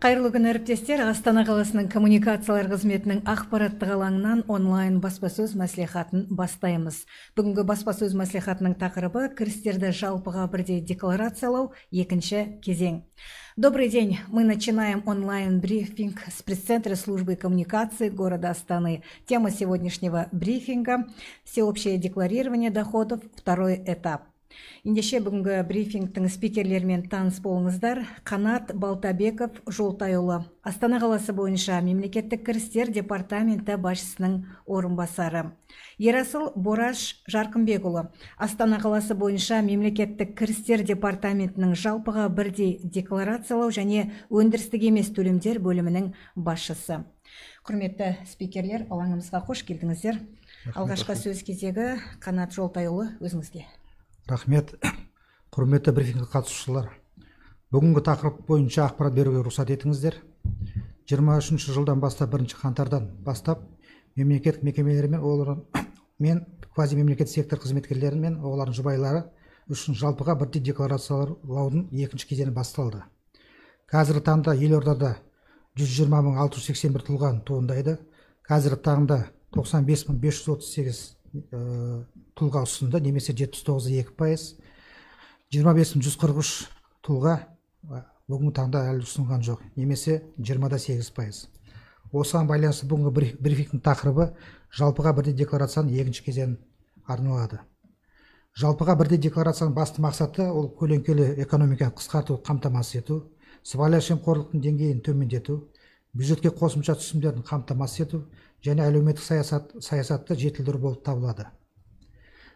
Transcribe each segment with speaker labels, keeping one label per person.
Speaker 1: Қайырлы күн әріптестер, Астана қаласының коммуникациялар қызметінің ақпараттық алаңынан онлайн баспасөз мәслихатын бастаймыз. Бүгінгі баспасөз мәслихатының тақырыбы кірістерді жалпыға бірдей декларациялау, екінші кезең. Добрый день, мы начинаем онлайн-брифинг с пресс-центра службы коммуникации города Астаны. Тема сегодняшнего брифинга – всеобщее декларирование доходов, второй этап. Ендеше бүгінгі брифингтің спикерлермен таныс болыңыздар. Қанат Балтабеков Жолтайұлы, Астана қаласы бойынша мемлекеттік кірістер департаменті басшысының орынбасары. Ерасыл Бораш Жарқынбекұлы, Астана қаласы бойынша мемлекеттік кірістер департаментінің жалпыға бірдей декларациялау және өндірістік емес төлемдер бөлімінің басшысы. Құрметті спикерлер, алаңымызға қош келдіңіздер. Алғашқы сөз кезегі Қанат Жолтайұлы, өзіңізге.
Speaker 2: Рахмет, құрметті брифингке қатысушылар. Бүгінгі тақырып бойынша ақпарат беруге рұқсат етіңіздер. 23 жылдан бастап 1 қаңтардан бастап мемлекеттік мекемелер мен квазимемлекеттік сектор қызметкерлері мен олардың жұбайлары үшін жалпыға бірдей декларациялаудың екінші кезеңі басталды. Қазіргі таңда елордада 120.681 тұлға туындайды. Қазіргі таңда 95.538 тұлға ұсынды, немесе 79,2%. 25.143 тұлға бүгінгі таңда әлі ұсынған жоқ, немесе 20,8%. Осыған байланысты бүгінгі брифингтің тақырыбы жалпыға бірдей декларацияның екінші кезеңі арналады. Жалпыға бірдей декларацияның басты мақсаты ол көлеңкелі экономиканы қысқарту, қамтамасыз ету, сыбайлас жемқорлықтың деңгейін төмендету, бюджетке қосымша түсімдерін қамтамасыз ету және әлеуметтік саясатты жетілдіру болып табылады.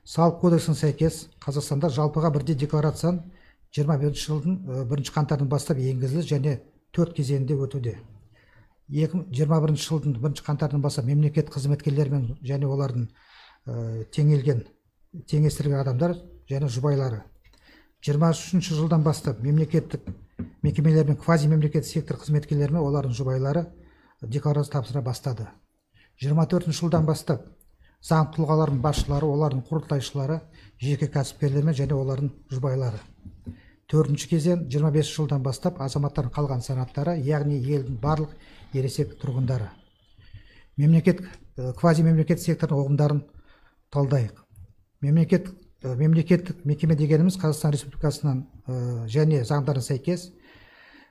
Speaker 2: Салық кодексіне сәйкес Қазақстанда жалпыға бірдей декларацияны 21 жылдың 1 қаңтардан бастап енгізілді және 4 кезеңінде өтуде. 21 жылдың 1 қаңтардан бастап мемлекет қызметкерлерімен және олардың теңестірген адамдар және жұбайлары. 23 жылдан бастап мемлекеттік мекемелер мен квазимемлекеттік сектор қызметкерлері мен олардың жұбайлары декларация тапсыра бастады. 24 жылдан бастап заң тұлғалардың басшылары, олардың құрылтайшылары, жеке кәсіпкерлер және олардың жұбайлары. 4-ші кезең 25 жылдан бастап азаматтардың қалған санаттары, яғни елдің барлық ересек тұрғындары. Квазимемлекеттік сектордың ұғымдарын талдайық. Мемлекеттік мекеме дегеніміз Қазақстан Республикасынан және заңдарына сәйкес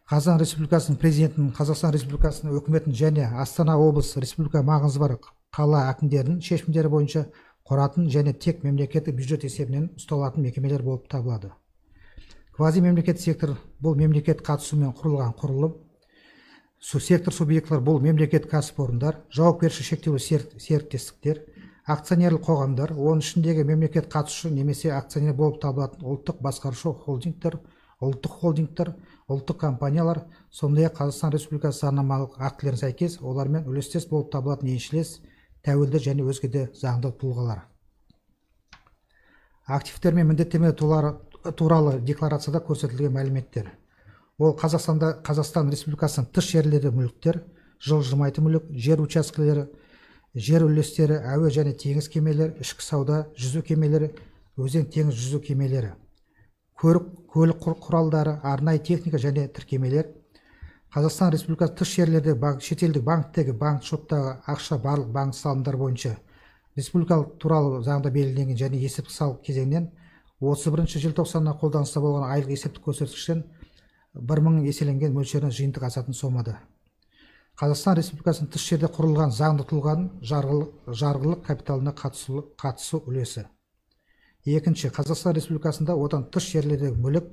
Speaker 2: Қазақстан Республикасының президентінің, Қазақстан Республикасының үкіметін және Астана облысы республика маңызы бар қала әкімдерінің шешімдері бойынша құратын және тек мемлекеттік бюджет есебінен ұсталатын мекемелер болып табылады. Квазимемлекеттік сектор бұл мемлекет қатысуымен құрылған құрылым. Сектор субъектілері бұл мемлекет кәсіпорындар, жауапкершілігі шектеулі серіктестіктер, акционерлік қоғамдар, оның ішіндегі мемлекет қатысушы немесе акционер болып табылатын ұлттық басқарушы холдингтер, ұлттық холдингтер, ұлттық компаниялар, сондай-ақ Қазақстан Республикасы заңнамалық актілеріне сәйкес олармен үлестес болып табылатын еншілес, тәуелді және өзге де заңды тұлғалар. Активтер мен міндеттемелер туралы декларацияда көрсетілген мәліметтер. Ол Қазақстан Республикасының тыс жерлердегі мүліктер, жылжымайтын мүлік, жер учаскелері, жер үлестері, әуе және теңіз кемелері, ішкі сауда, жүзу кемелері, өзен теңіз жүзу кемелері, көлік құралдары, арнайы техника және тіркемелер. Қазақстан Республикасы тыс жерлердегі шетелдік банктегі банк шоттағы ақша барлық банк салымдар бойынша республикалық туралы заңда белгіленген және есептік салық кезеңнен 31 желтоқсаннан қолданыста болған айлық есептік көрсеткіштен 1000 еселенген мөлшерінен жиынтық асатын сомада. Қазақстан Республикасының тыс жерде құрылған заңды тұлғаның жарғылық капиталына қатысу үлесі. Екінші, Қазақстан Республикасында одан тыс жерлердегі мүлік,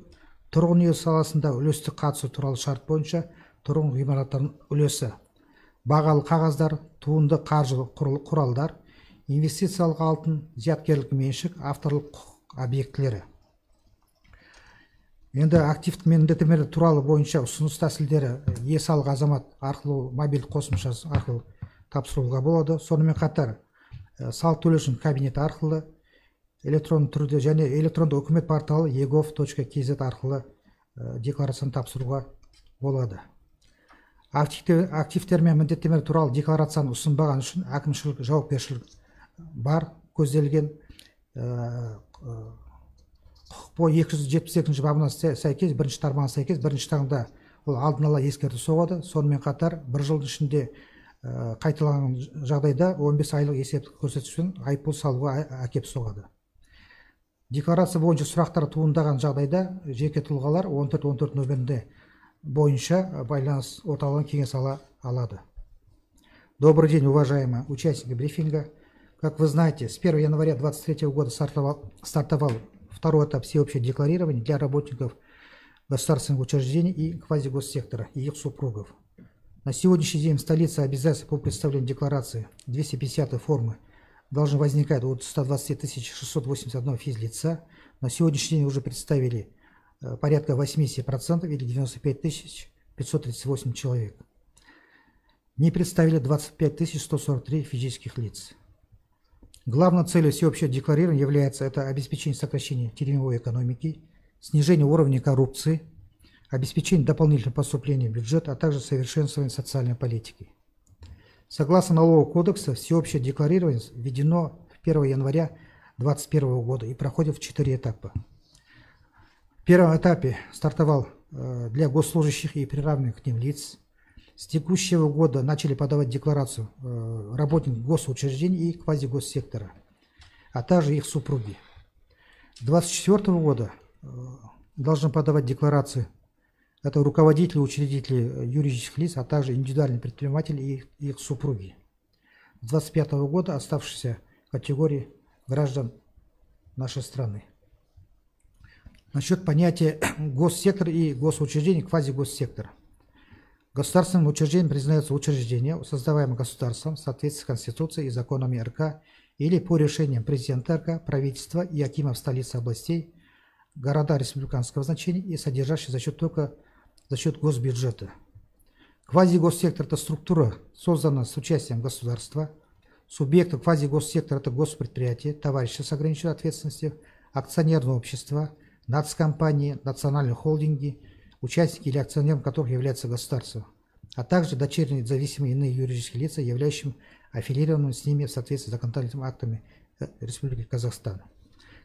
Speaker 2: тұрғын үй саласында үлестік қатысу туралы шарт бойынша тұрғын ғимараттардың үлесі, бағалы қағаздар, туынды қаржылық құралдар, инвестициялық алтын, зияткерлік меншік, авторлық құқық объектілері. Енді активтік міндеттемелер туралы бойынша ұсыныс тәсілдері салық азамат арқылы мобильді қосымшасы арқылы тапсыруға болады. Сонымен қатар салық төлеушінің кабинеті арқылы, электронды түрде және электронды үкімет порталы egov.kz арқылы декларацияны тапсыруға болады. Активтер мен міндеттемелер туралы декларацияны ұсынбаған үшін әкімшілік жауапкершілік бар көзделген құқық бойынша 272 бабына сәйкес, бірінші тармағына сәйкес, бірінші таңда ол алдын ала ескерту соғады. Сонымен қатар бір жылдың ішінде қайталанған жағдайда 15 айлық есептік көрсеткішпен айыппұл салуға әкеп соғады. Декларация бойынша сұрақтар туындаған жағдайда жеке тұлғалар 14-14 нөмірінде бойынша байланыс орталығынан кеңес ала алады. Добрый день, уважаемые участники брифинга. Как вы знаете, с 1 января 2023 года стартовал второй этап всеобщего декларирования для работников государственных учреждений и квазигоссектора и их супругов. На сегодняшний день в столице обязательства по представлению декларации 250 формы должны возникать от 120 681 физлица. На сегодняшний день уже представили порядка 80% или 95 538 человек. Не представили 25 143 физических лиц. Главной целью всеобщего декларирования является это обеспечение сокращения теневой экономики, снижение уровня коррупции, обеспечение дополнительных поступлений в бюджет, а также совершенствование социальной политики. Согласно налогового кодекса, всеобщее декларирование введено 1 января 2021 года и проходит в 4 этапа. В первом этапе стартовал для госслужащих и приравненных к ним лиц. С текущего года начали подавать декларацию работники госучреждений и квазигоссектора, а также их супруги. С 2024 года должны подавать декларации это руководители, учредители юридических лиц, а также индивидуальные предприниматели и их супруги. С 2025 года оставшиеся категории граждан нашей страны. Насчет понятия госсектор и госучреждение, квазигоссектор. Государственным учреждением признается учреждение, создаваемое государством в соответствии с Конституцией и законами РК или по решениям президента РК, правительства и акимов столиц областей, города республиканского значения и содержащие только за счет госбюджета. Квазигоссектор – это структура, созданная с участием государства. Субъекты квазигоссектора – это госпредприятия, товарищества с ограниченной ответственностью, акционерные общества, нацкомпании, национальные холдинги, участники или акционером которых является государство, а также дочерние независимые иные юридические лица, являющими аффилированными с ними в соответствии с законодательными актами Республики Казахстан.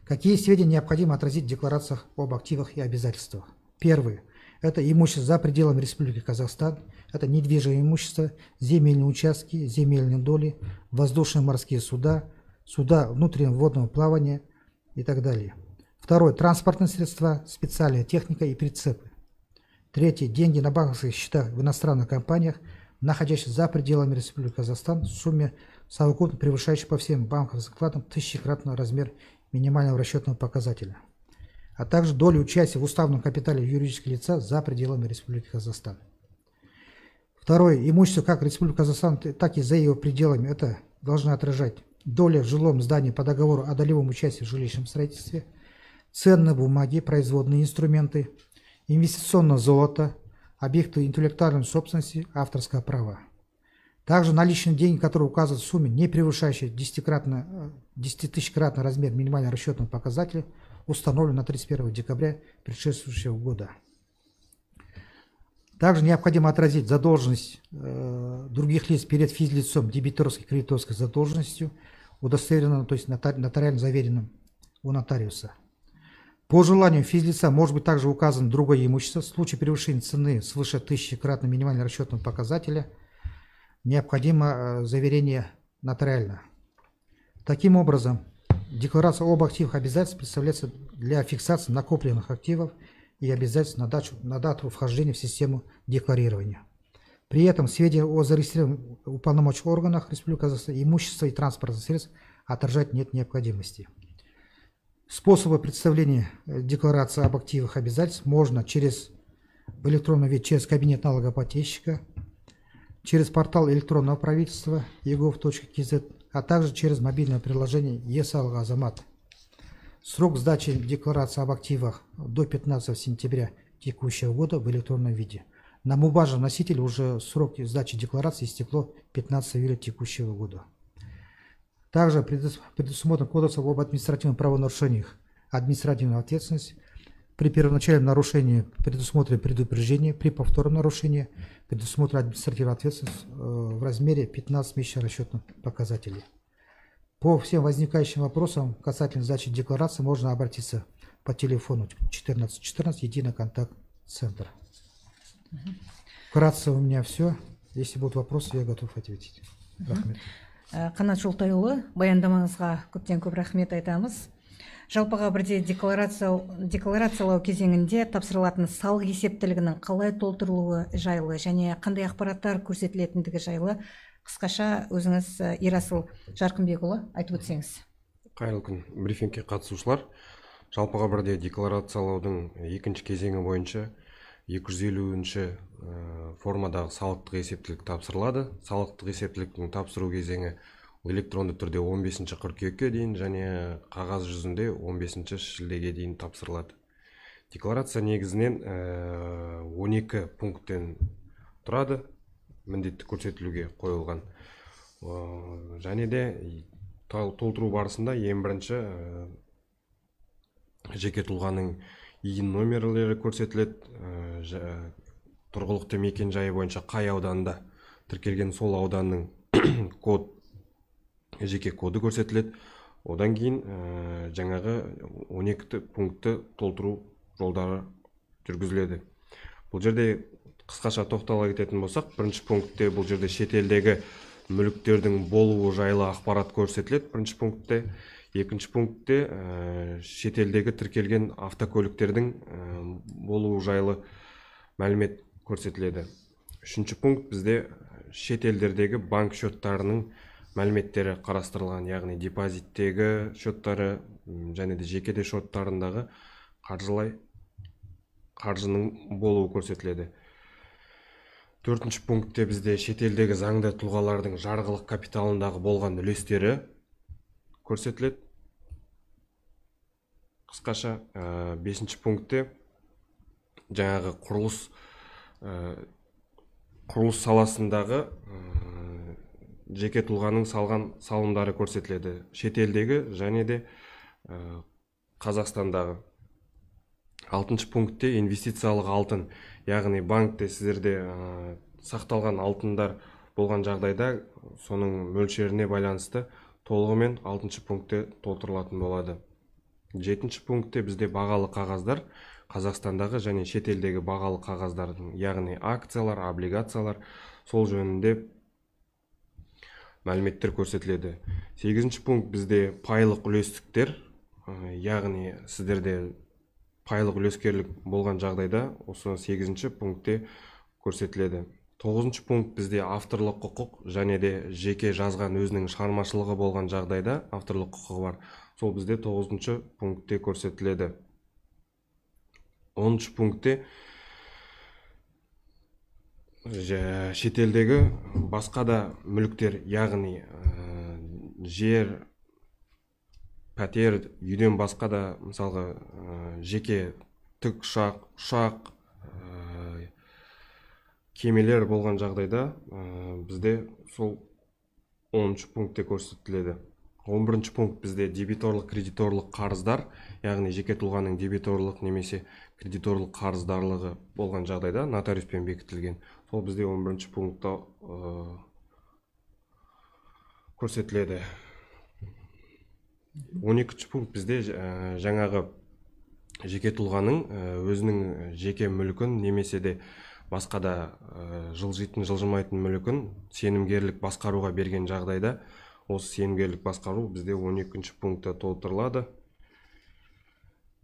Speaker 2: Какие сведения необходимо отразить в декларациях об активах и обязательствах? Первое. Это имущество за пределами Республики Казахстан, это недвижимое имущество, земельные участки, земельные доли, воздушно-морские суда, суда внутреннего водного плавания и так далее. Второе. Транспортные средства, специальная техника и прицепы. Третье. Деньги на банковских счетах в иностранных компаниях, находящихся за пределами Республики Казахстан, в сумме совокупно превышающей по всем банковским вкладам тысячекратный размер минимального расчетного показателя, а также доли участия в уставном капитале юридического лица за пределами Республики Казахстан. Второе. Имущество как Республики Казахстан, так и за ее пределами это должны отражать доля в жилом здании по договору о долевом участии в жилищном строительстве, ценные бумаги, производные инструменты, инвестиционное золото, объекты интеллектуальной собственности, авторское право. Также наличные деньги, которые указывают в сумме, не превышающей 10-тысячекратный размер минимального расчетного показателя, установлен на 31 декабря предшествующего года. Также необходимо отразить задолженность других лиц перед физлицом дебиторской и кредиторской задолженностью, удостоверенным, то есть нотариально заверенным у нотариуса. По желанию физлица может быть также указано другое имущество. В случае превышения цены свыше 1000-кратного минимального расчетного показателя необходимо заверение нотариально. Таким образом, декларация об активах и обязательствах представляется для фиксации накопленных активов и обязательств на дату вхождения в систему декларирования. При этом сведения о зарегистрированных уполномоченных органах Республики Казахстан имущества и транспортных средств отражать нет необходимости. Способы представления декларации об активах и обязательствах можно в электронном виде через кабинет налогоплательщика, через портал электронного правительства egov.kz, а также через мобильное приложение ЕС-Алга-Азамат. Срок сдачи декларации об активах до 15 сентября текущего года в электронном виде. На бумажном носителе уже срок сдачи декларации истекло 15 июля текущего года. Также предусмотрен Кодексом об административных правонарушениях административная ответственность. При первоначальном нарушении предусмотрено предупреждение, при повторном нарушении предусмотрена административная ответственность в размере 15 месячных расчетных показателей. По всем возникающим вопросам касательно сдачи декларации можно обратиться по телефону 1414, единый контакт-центр. Вкратце у меня все. Если будут вопросы, я готов ответить. Рахмет.
Speaker 1: Қанат Жолтайұлы, баяндамаңызға көптен көп рахмет айтамыз. Жалпыға бірдей декларациялау кезеңінде тапсырылатын салық есептілігінің қалай толтырылуы жайлы және қандай ақпараттар көрсетілетіндігі жайлы қысқаша өзіңіз Ерасыл Жарқынбекұлы айтып өтсеңіз.
Speaker 3: Қайырлы күн, брифингке қатысушылар. Жалпыға бірдей декларациялаудың екінші кезеңі бойынша 250-ші формадағы салықтық есептілік тапсырылады. Салықтық есептіліктің тапсыру кезеңі электронды түрде 15-ші қыркүйекке дейін және қағаз жүзінде 15-ші шілдеге дейін тапсырылады. Декларация негізінен 12 пункттен тұрады, міндетті көрсетілуге қойылған. Және де толтыру барысында ең бірінші жеке тұлғаның ИИН номерлері көрсетіледі, тұрғылықты мекен жайы бойынша қай ауданда тіркелген сол ауданның жеке коды көрсетіледі. Одан кейін жаңағы 12 пунктті толтыру жолдары жүргізіледі. Бұл жерде қысқаша тоқтала кететін болсақ, бірінші пунктте бұл жерде шетелдегі мүліктердің болуы жайлы ақпарат көрсетіледі. Бірінші пунктте, екінші пунктте шетелдегі тіркелген автокөліктердің болуы жайлы мәлімет көрсетіледі. Үшінші пункт бізде шетелдердегі банк счеттарының мәліметтері қарастырылған, яғни депозиттегі счеттары және де жекеде счеттарындағы қаржының болуы көрсетіледі. Төртінші пунктте бізде шетелдегі заңды тұлғалардың жарғылық капиталындағы болған үлестері көрсетіледі. Қысқаша, бесінші пунктте жаңағы құрылыс саласындағы жеке тұлғаның салған салымдары көрсетіледі. Шетелдегі және де Қазақстандағы. Алтыншы пунктте инвестициялық алтын, яғни банкте сіздерде сақталған алтындар болған жағдайда соның мөлшеріне байланысты толығымен алтыншы пунктте толтырылатын болады. Жетінші пунктте бізде бағалы қағаздар, Қазақстандағы және шетелдегі бағалы қағаздардың, яғни акциялар, облигациялар, сол жөнінде мәліметтер көрсетіледі. Сегізінші пункт бізде пайлық үлестіктер, яғни сіздерде пайлық үлескерлік болған жағдайда осы 8-ші пунктте көрсетіледі. 9-ші пункт бізде авторлық құқық және де жеке жазған өзінің шығармашылығы болған жағдайда авторлық құқығы бар. Сол бізде 9-ші пунктте көрсетіледі. 10-ші пунктте шетелдегі басқа да мүліктер, яғни жер, пәтер, үйден басқа да мысалға жеке тік ұшақ, кемелер болған жағдайда бізде сол 10-ші пунктте көрсетіледі. 11-ші пункт бізде дебиторлық, кредиторлық қарыздар, яғни жеке тұлғаның дебиторлық немесе кредиторлық қарыздарлығы болған жағдайда нотариуспен бекітілген. Сол бізде 11-ші пунктта көрсетіледі. 12-ші пункт бізде жаңағы жеке тұлғаның өзінің жеке мүлкін немесе де басқа да жылжитын, жылжымайтын мүлкін сенімгерлік басқаруға берген жағдайда осы сенімгерлік басқару бізде 12-ші пунктта толтырылады.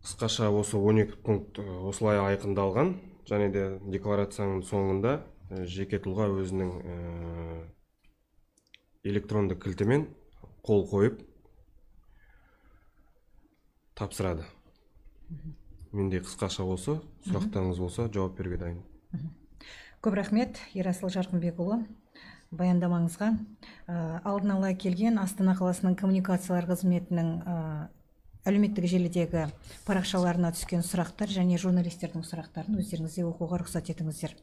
Speaker 3: Қысқаша осы 12 пункт осылай айқындалған, және де декларацияның соңында жеке тұлға өзінің электронды кілтімен қол қойып тапсырады. Менде қысқаша осы, сұрақтарыңыз болса жауап беруге дайын.
Speaker 1: Көп рахмет, Ерасыл Жарқынбекұлы, баяндамаңызға. Алдын ала келген Астана қаласының коммуникациялар қызметінің әлеуметтік желідегі парақшаларына түскен сұрақтар және журналистердің сұрақтарын өздеріңізде оқуға рұқсат етіңіздер.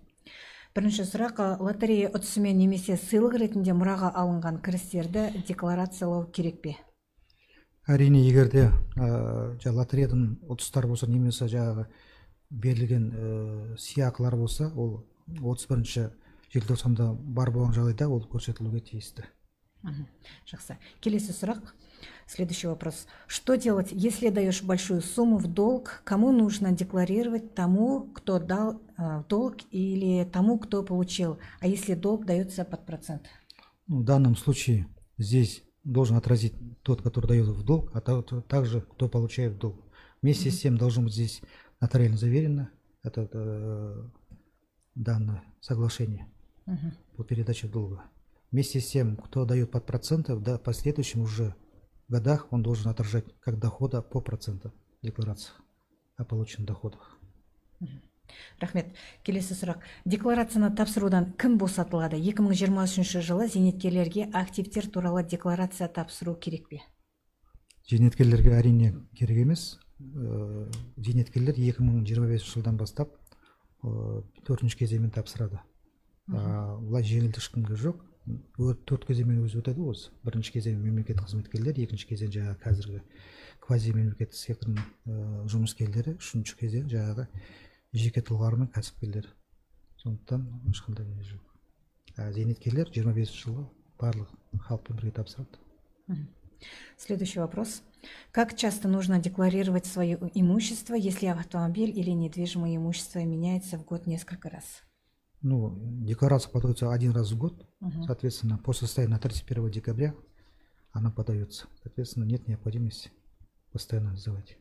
Speaker 1: Бірінші сұрақ: лотерея ұтысымен немесе сыйлық ретінде мұраға алынған кірістерді декларациялау керек пе?
Speaker 2: Әрине, егер де лотереядан ұтыстар болса немесе жаңағы берілген сыйақылар болса, ол 31-ші желтоқсанда бар болған жағдайда ол көрсетілуге тиісті.
Speaker 1: Жақсы. Келесі сұрақ. Следующий вопрос. Что делать, если даешь большую сумму в долг? Кому нужно декларировать? Тому, кто дал долг, или тому, кто получил? А если долг дается под процент?
Speaker 2: В данном случае здесь должен отразить тот, который дает в долг, а также кто получает в долг. Вместе с тем должно быть здесь нотариально заверено это данное соглашение по передаче долга. Вместе с тем, кто дает под проценты, в последующем уже годах он должен отражать как дохода по процентам декларациях о полученных доходах.
Speaker 1: Рахмет. Келесі сұрақ. Декларацияны тапсырудан кім босатылады? 2023 жылы зейнеткерлерге активтер туралы декларация тапсыру керек пе?
Speaker 2: Зейнеткерлерге әрине керек емес. Зейнеткерлер 2025 жылдан бастап 4-ші кезеңмен тапсырады. Бұлай жеңілдік ешкімге жоқ. 4 кезеңмен өзі өтеді осы. 1-ші кезең мемлекеттік қызметкерлер, 2-ші кезең жаңағы қазіргі квази мемлекеттік секторының жұмыскерлері, 3-ші кезең жаңағы жеке тұлғалар мен кәсіпкерлер. Сондықтан ешқандай не жоқ. Зейнеткерлер 25 жылы барлық халықпен бірге тапсырады.
Speaker 1: Следующий вопрос. Как часто нужно декларировать свое имущество, если автомобиль или недвижимое имущество меняется в год несколько раз?
Speaker 2: Декларация подается один раз в год, соответственно, по состоянию на 31 декабря она подается. Соответственно, нет необходимости постоянно называть.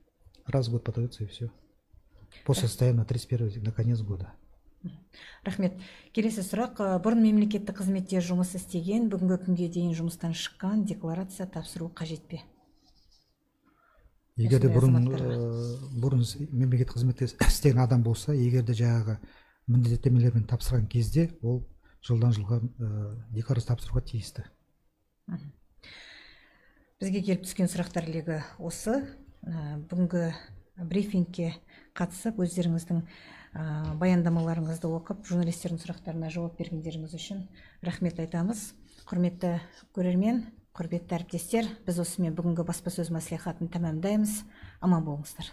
Speaker 2: Раз в год подается и все. По состоянию на 31 на конец года.
Speaker 1: Рахмет. Келесі сұрақ. Бұрын мемлекеттік қызметте жұмыс істеген, бүгінгі күнге дейін жұмыстан шыққан, декларация тапсыру қажет пе?
Speaker 2: Егер де бұрын мемлекеттік қызметте істеген адам болса, егер де жаңағы міндеттемелермен тапсырған кезде, ол жылдан жылға декларация тапсыруға тиісті.
Speaker 1: Бізге келіп түскен сұрақтар легі осы. Бүгінгі брифингке қатысып, өздеріңіздің баяндамаларыңызды оқып, журналистердің сұрақтарына жауап бергендеріңіз үшін рахмет айтамыз. Құрметті көрермен, құрметті әріптестер, біз осымен бүгінгі баспасөз мәслихатын тәмамдаймыз. Аман болыңыздар.